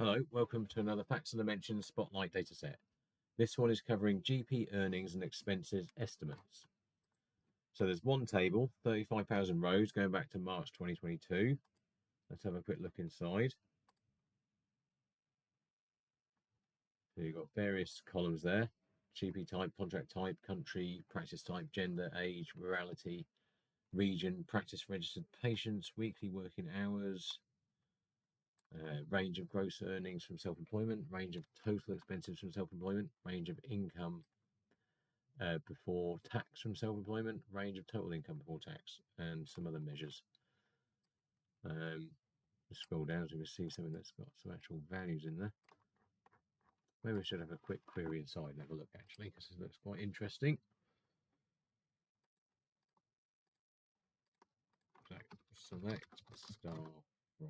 Hello, welcome to another Facts and Dimensions Spotlight Dataset. This one is covering GP earnings and expenses estimates. So there's one table, 35,000 rows, going back to March 2022. Let's have a quick look inside. So you've got various columns there: GP type, contract type, country, practice type, gender, age, rurality, region, practice registered patients, weekly working hours, range of gross earnings from self-employment, range of total expenses from self-employment, range of income before tax from self-employment, range of total income before tax, and some other measures. Just scroll down so we can see something that's got some actual values in there. Maybe we should have a quick query inside and have a look, actually, because this looks quite interesting. So select star from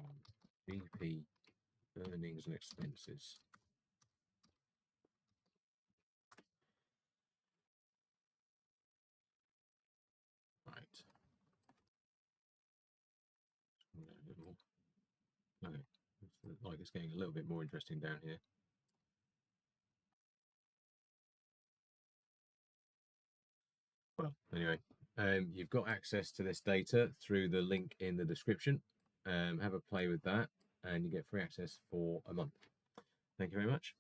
GP earnings and expenses. Right. A bit more. Okay. It's like it's getting a little bit more interesting down here. Well, anyway, you've got access to this data through the link in the description. Have a play with that, and you get free access for a month. Thank you very much.